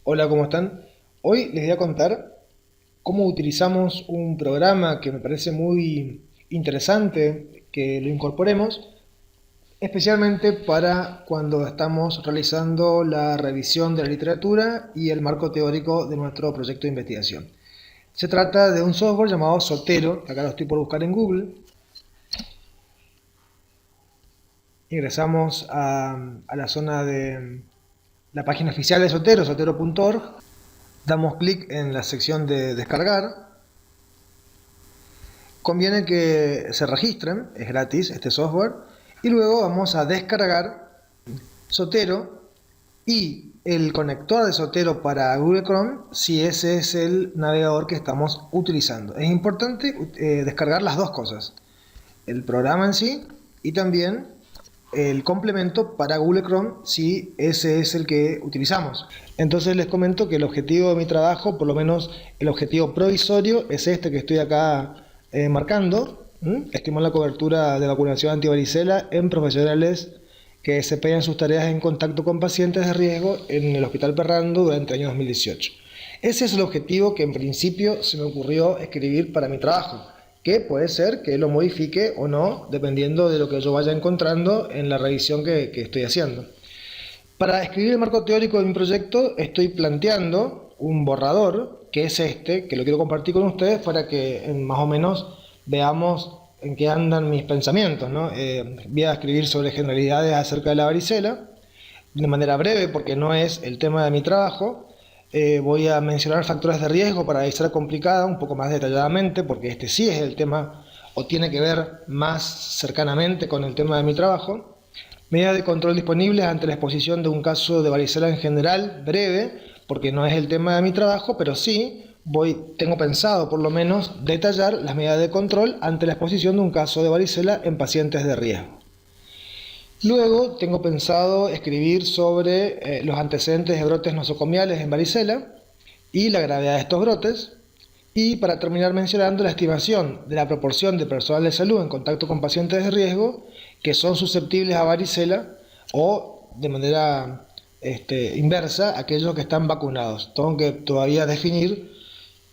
Hola, ¿cómo están? Hoy les voy a contar cómo utilizamos un programa que me parece muy interesante que lo incorporemos, especialmente para cuando estamos realizando la revisión de la literatura y el marco teórico de nuestro proyecto de investigación. Se trata de un software llamado Zotero, acá lo estoy por buscar en Google. Ingresamos a la zona de la página oficial de Zotero, zotero.org. Damos clic en la sección de descargar. Conviene que se registren, es gratis este software, y luego vamos a descargar Zotero y el conector de Zotero para Google Chrome si ese es el navegador que estamos utilizando. Es importante descargar las dos cosas, el programa en sí y también el complemento para Google Chrome si ese es el que utilizamos. Entonces les comento que el objetivo de mi trabajo, por lo menos el objetivo provisorio, es este que estoy acá marcando. Estimar la cobertura de vacunación antivaricela en profesionales que desempeñan sus tareas en contacto con pacientes de riesgo en el Hospital Perrando durante el año 2018. Ese es el objetivo que en principio se me ocurrió escribir para mi trabajo, que puede ser que lo modifique o no, dependiendo de lo que yo vaya encontrando en la revisión que estoy haciendo. Para escribir el marco teórico de mi proyecto estoy planteando un borrador, que es este, que lo quiero compartir con ustedes para que más o menos veamos en qué andan mis pensamientos, ¿no? Voy a escribir sobre generalidades acerca de la varicela, de manera breve porque no es el tema de mi trabajo. Voy a mencionar factores de riesgo para ser complicada un poco más detalladamente, porque este sí es el tema o tiene que ver más cercanamente con el tema de mi trabajo. Medidas de control disponibles ante la exposición de un caso de varicela en general, breve, porque no es el tema de mi trabajo, pero sí tengo pensado por lo menos detallar las medidas de control ante la exposición de un caso de varicela en pacientes de riesgo. Luego tengo pensado escribir sobre los antecedentes de brotes nosocomiales en varicela y la gravedad de estos brotes. Y para terminar mencionando la estimación de la proporción de personal de salud en contacto con pacientes de riesgo que son susceptibles a varicela o de manera inversa aquellos que están vacunados. Tengo que todavía definir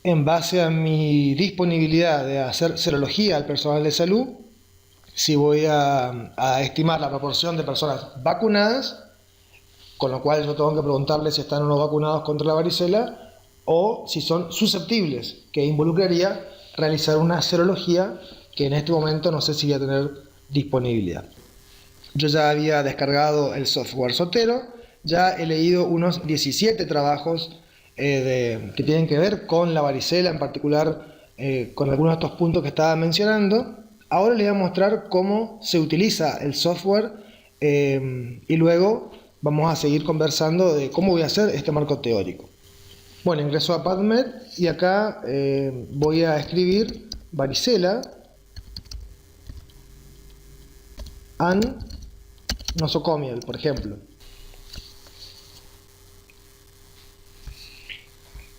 en base a mi disponibilidad de hacer serología al personal de salud si voy a estimar la proporción de personas vacunadas, con lo cual yo tengo que preguntarle si están o no vacunados contra la varicela, o si son susceptibles, que involucraría realizar una serología que en este momento no sé si voy a tener disponibilidad. Yo ya había descargado el software Zotero, ya he leído unos 17 trabajos que tienen que ver con la varicela, en particular con algunos de estos puntos que estaba mencionando. Ahora les voy a mostrar cómo se utiliza el software y luego vamos a seguir conversando de cómo voy a hacer este marco teórico. Bueno, ingreso a PubMed y acá voy a escribir varicela and nosocomial, por ejemplo.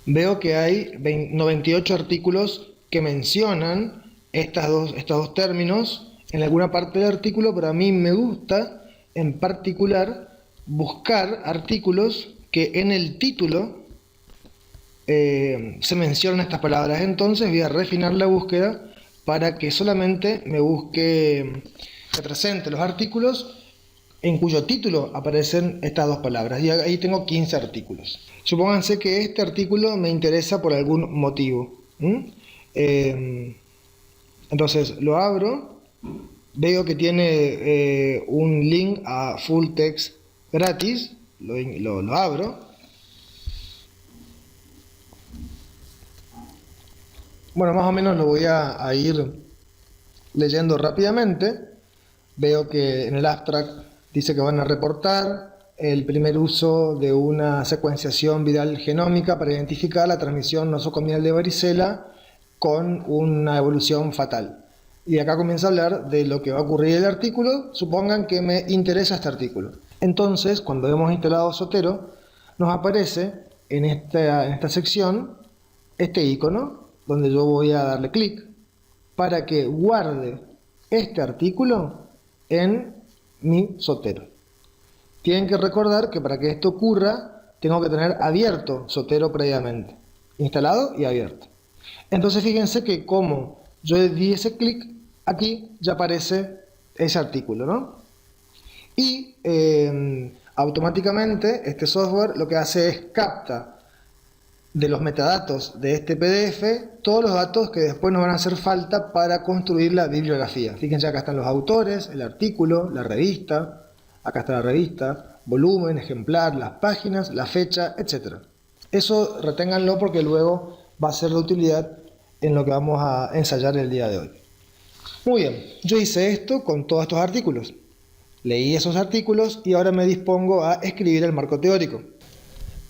Veo que hay 98 artículos que mencionan estos dos términos en alguna parte del artículo, pero a mí me gusta en particular buscar artículos que en el título se mencionan estas palabras. Entonces voy a refinar la búsqueda para que solamente me busque, me presente los artículos en cuyo título aparecen estas dos palabras. Y ahí tengo 15 artículos. Supónganse que este artículo me interesa por algún motivo. Entonces lo abro, veo que tiene un link a full text gratis, lo abro. Bueno, más o menos lo voy a ir leyendo rápidamente. Veo que en el abstract dice que van a reportar el primer uso de una secuenciación viral genómica para identificar la transmisión nosocomial de varicela con una evolución fatal. Y acá comienza a hablar de lo que va a ocurrir en el artículo. Supongan que me interesa este artículo. Entonces, cuando hemos instalado Zotero, nos aparece en esta sección este icono, donde yo voy a darle clic para que guarde este artículo en mi Zotero. Tienen que recordar que para que esto ocurra tengo que tener abierto Zotero previamente, instalado y abierto. Entonces fíjense que como yo di ese clic, aquí ya aparece ese artículo, ¿no? Y automáticamente este software lo que hace es capta de los metadatos de este PDF todos los datos que después nos van a hacer falta para construir la bibliografía. Fíjense, acá están los autores, el artículo, la revista, acá está la revista, volumen, ejemplar, las páginas, la fecha, etc. Eso reténganlo porque luego va a ser de utilidad en lo que vamos a ensayar el día de hoy. Muy bien, yo hice esto con todos estos artículos. Leí esos artículos y ahora me dispongo a escribir el marco teórico.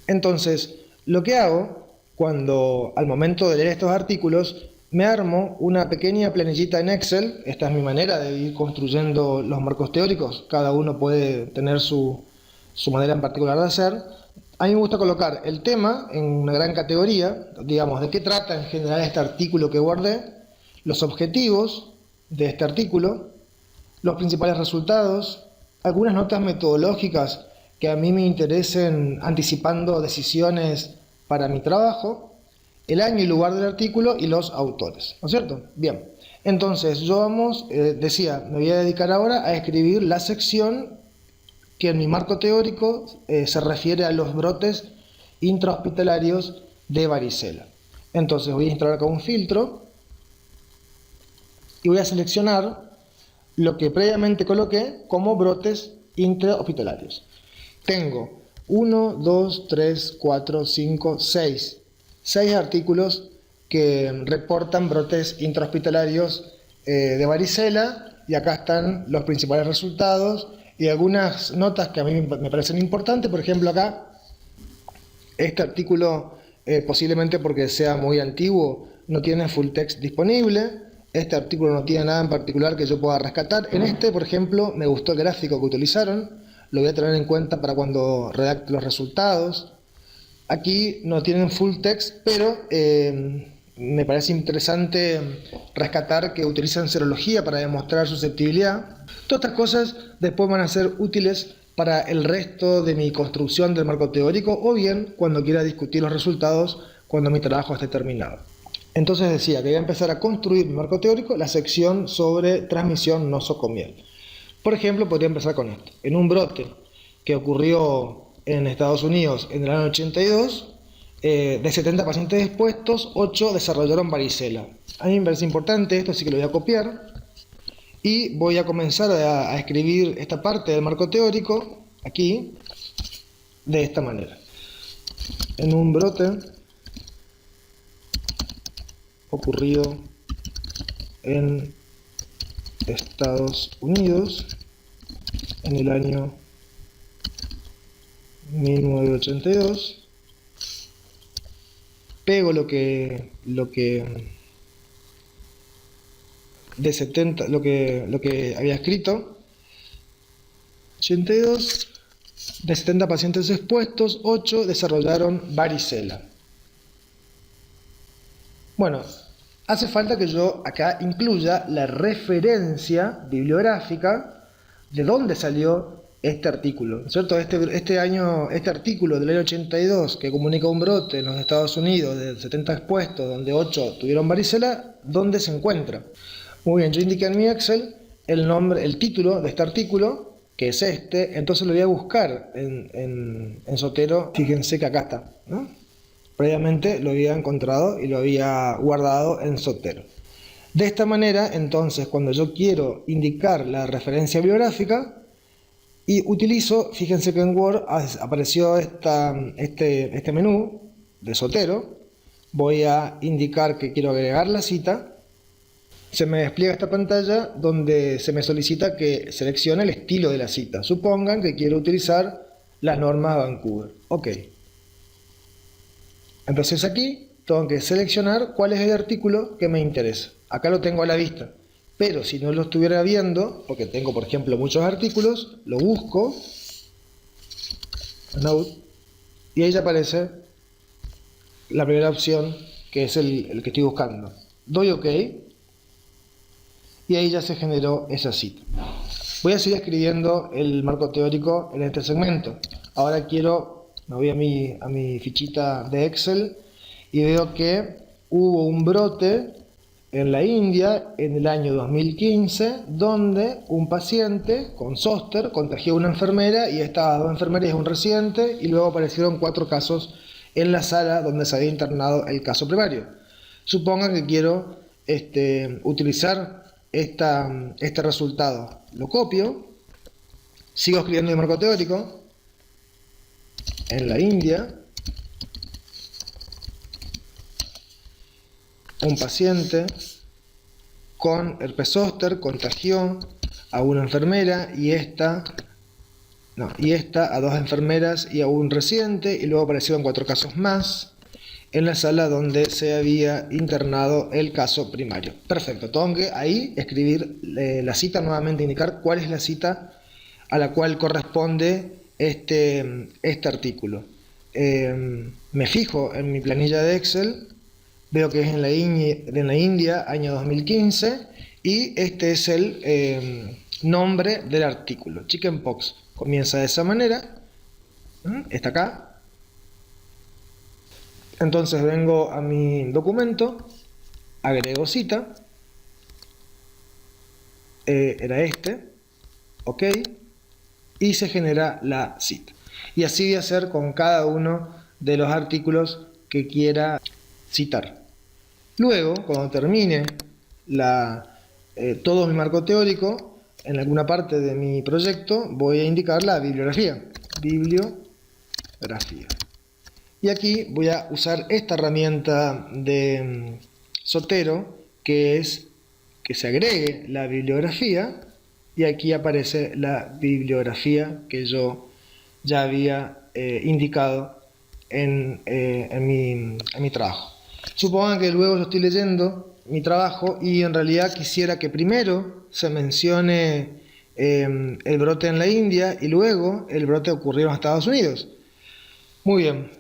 Entonces, lo que hago cuando al momento de leer estos artículos me armo una pequeña planillita en Excel. Esta es mi manera de ir construyendo los marcos teóricos. Cada uno puede tener su manera en particular de hacer. A mí me gusta colocar el tema en una gran categoría, digamos, de qué trata en general este artículo que guardé, los objetivos de este artículo, los principales resultados, algunas notas metodológicas que a mí me interesen anticipando decisiones para mi trabajo, el año y lugar del artículo y los autores, ¿no es cierto? Bien, entonces yo decía, me voy a dedicar ahora a escribir la sección que en mi marco teórico se refiere a los brotes intrahospitalarios de varicela. Entonces voy a instalar acá un filtro y voy a seleccionar lo que previamente coloqué como brotes intrahospitalarios. Tengo 1, 2, 3, 4, 5, 6 artículos que reportan brotes intrahospitalarios de varicela, y acá están los principales resultados y algunas notas que a mí me parecen importantes. Por ejemplo, acá este artículo, posiblemente porque sea muy antiguo, no tiene full text disponible. Este artículo no tiene nada en particular que yo pueda rescatar. En este, por ejemplo, me gustó el gráfico que utilizaron. Lo voy a tener en cuenta para cuando redacte los resultados. Aquí no tienen full text, pero me parece interesante rescatar que utilizan serología para demostrar susceptibilidad. Todas estas cosas después van a ser útiles para el resto de mi construcción del marco teórico, o bien cuando quiera discutir los resultados cuando mi trabajo esté terminado. Entonces decía que voy a empezar a construir mi marco teórico, la sección sobre transmisión nosocomial. Por ejemplo, podría empezar con esto. En un brote que ocurrió en Estados Unidos en el año 82, de 70 pacientes expuestos, 8 desarrollaron varicela. A mí me parece importante esto, así que lo voy a copiar. Y voy a comenzar a escribir esta parte del marco teórico, aquí, de esta manera. En un brote ocurrido en Estados Unidos en el año 1982, pego lo que de 70, lo que había escrito. 82, de 70 pacientes expuestos, 8 desarrollaron varicela. Bueno, hace falta que yo acá incluya la referencia bibliográfica de dónde salió este artículo, ¿cierto? Este artículo del año 82 que comunica un brote en los Estados Unidos de 70 expuestos, donde 8 tuvieron varicela, ¿dónde se encuentra? Muy bien, yo indiqué en mi Excel el título de este artículo, que es este. Entonces lo voy a buscar en Zotero. Fíjense que acá está, ¿no? Previamente lo había encontrado y lo había guardado en Zotero. De esta manera, entonces, cuando yo quiero indicar la referencia bibliográfica y utilizo, fíjense que en Word apareció este menú de Zotero, voy a indicar que quiero agregar la cita. Se me despliega esta pantalla donde se me solicita que seleccione el estilo de la cita. Supongan que quiero utilizar las normas de Vancouver. Ok. Entonces aquí tengo que seleccionar cuál es el artículo que me interesa. Acá lo tengo a la vista. Pero si no lo estuviera viendo, porque tengo por ejemplo muchos artículos, lo busco, Note, y ahí ya aparece la primera opción, que es el que estoy buscando. Doy OK. Y ahí ya se generó esa cita. Voy a seguir escribiendo el marco teórico en este segmento. Ahora quiero me voy a mi fichita de Excel y veo que hubo un brote en la India en el año 2015 donde un paciente con zóster contagió a una enfermera y estas dos enfermeras y un residente, y luego aparecieron 4 casos en la sala donde se había internado el caso primario. Supongan que quiero utilizar este resultado. Lo copio, sigo escribiendo el marco teórico. En la India, un paciente con herpes zóster contagió a una enfermera y esta a 2 enfermeras y a un residente, y luego aparecieron 4 casos más en la sala donde se había internado el caso primario. Perfecto, tengo que ahí escribir la cita, nuevamente indicar cuál es la cita a la cual corresponde este artículo. Me fijo en mi planilla de Excel, veo que es en la India, año 2015, y este es el nombre del artículo, chickenpox. Comienza de esa manera, está acá. Entonces vengo a mi documento, agrego cita, era ok, y se genera la cita. Y así voy a hacer con cada uno de los artículos que quiera citar. Luego, cuando termine todo mi marco teórico, en alguna parte de mi proyecto voy a indicar la bibliografía. Bibliografía. Y aquí voy a usar esta herramienta de Zotero, que es que se agregue la bibliografía, y aquí aparece la bibliografía que yo ya había indicado en mi trabajo. Supongan que luego yo estoy leyendo mi trabajo y en realidad quisiera que primero se mencione el brote en la India y luego el brote ocurrió en Estados Unidos. Muy bien,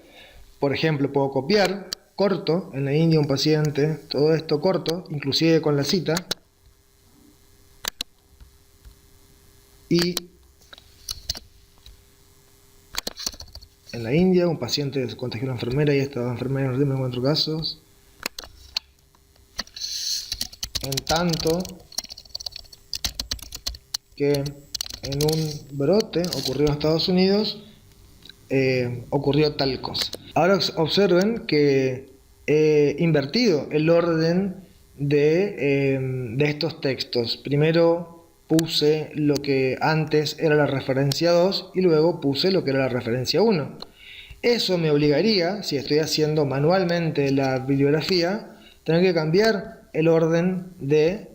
por ejemplo, puedo copiar, corto, en la India un paciente, todo esto corto, inclusive con la cita, y en la India un paciente se contagió a una enfermera y esta enfermera nos dio 4 casos. En tanto que en un brote ocurrió en Estados Unidos, ocurrió tal cosa. Ahora observen que he invertido el orden de estos textos. Primero puse lo que antes era la referencia 2 y luego puse lo que era la referencia 1. Eso me obligaría, si estoy haciendo manualmente la bibliografía, tener que cambiar el orden de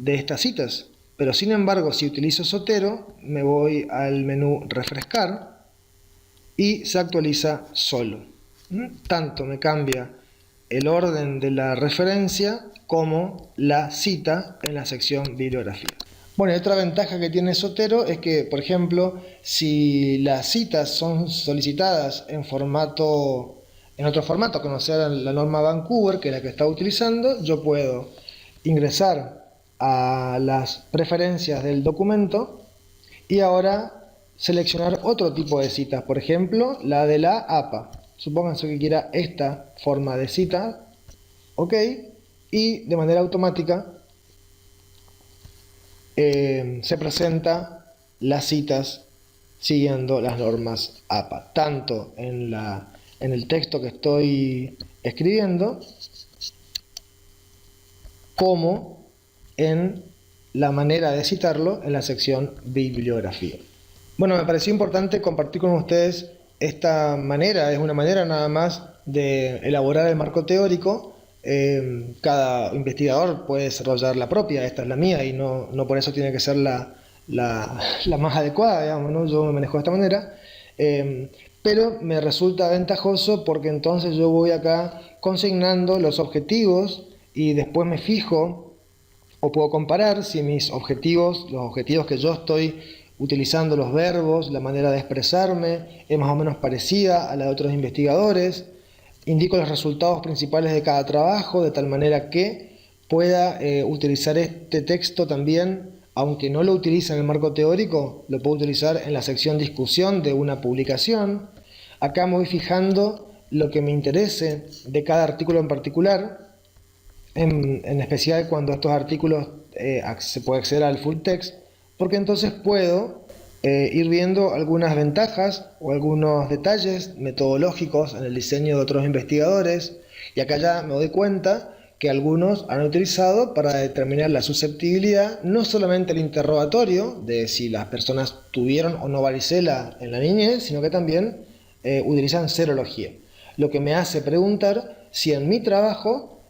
estas citas. Pero sin embargo, si utilizo Zotero, me voy al menú refrescar y se actualiza solo. Tanto me cambia el orden de la referencia como la cita en la sección bibliografía. Bueno, y otra ventaja que tiene Zotero es que, por ejemplo, si las citas son solicitadas en otro formato que no sea la norma Vancouver, que es la que estaba utilizando, yo puedo ingresar a las preferencias del documento y ahora seleccionar otro tipo de citas, por ejemplo, la de la APA. Supónganse que quiera esta forma de cita, ok, y de manera automática se presenta las citas siguiendo las normas APA, tanto en el texto que estoy escribiendo como en la manera de citarlo en la sección bibliografía. Bueno, me pareció importante compartir con ustedes esta manera, es una manera nada más de elaborar el marco teórico. Cada investigador puede desarrollar la propia, esta es la mía y no por eso tiene que ser la más adecuada, digamos, ¿no? Yo me manejo de esta manera, pero me resulta ventajoso porque entonces yo voy acá consignando los objetivos y después me fijo o puedo comparar si los objetivos que yo estoy utilizando, los verbos, la manera de expresarme es más o menos parecida a la de otros investigadores. Indico los resultados principales de cada trabajo de tal manera que pueda utilizar este texto también, aunque no lo utilice en el marco teórico, lo puedo utilizar en la sección discusión de una publicación. Acá me voy fijando lo que me interese de cada artículo en particular, en especial cuando estos artículos se puede acceder al full text, porque entonces puedo ir viendo algunas ventajas o algunos detalles metodológicos en el diseño de otros investigadores, y acá ya me doy cuenta que algunos han utilizado para determinar la susceptibilidad no solamente el interrogatorio de si las personas tuvieron o no varicela en la niñez, sino que también utilizan serología, lo que me hace preguntar si en mi trabajo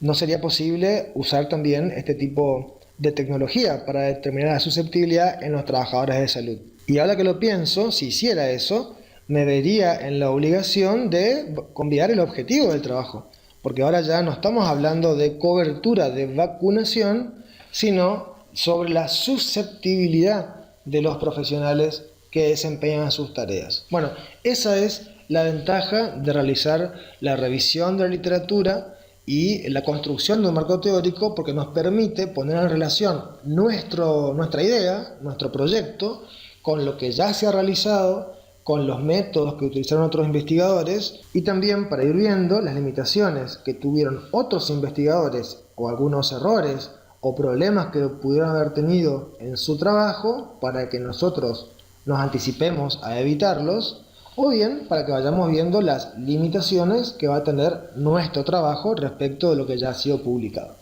no sería posible usar también este tipo de tecnología para determinar la susceptibilidad en los trabajadores de salud. Y ahora que lo pienso, si hiciera eso, me vería en la obligación de cambiar el objetivo del trabajo, porque ahora ya no estamos hablando de cobertura de vacunación, sino sobre la susceptibilidad de los profesionales que desempeñan sus tareas. Bueno, esa es la ventaja de realizar la revisión de la literatura y la construcción de un marco teórico, porque nos permite poner en relación nuestra idea, nuestro proyecto, con lo que ya se ha realizado, con los métodos que utilizaron otros investigadores, y también para ir viendo las limitaciones que tuvieron otros investigadores o algunos errores o problemas que pudieron haber tenido en su trabajo, para que nosotros nos anticipemos a evitarlos, o bien para que vayamos viendo las limitaciones que va a tener nuestro trabajo respecto de lo que ya ha sido publicado.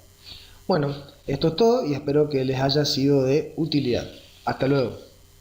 Bueno, esto es todo y espero que les haya sido de utilidad. Hasta luego.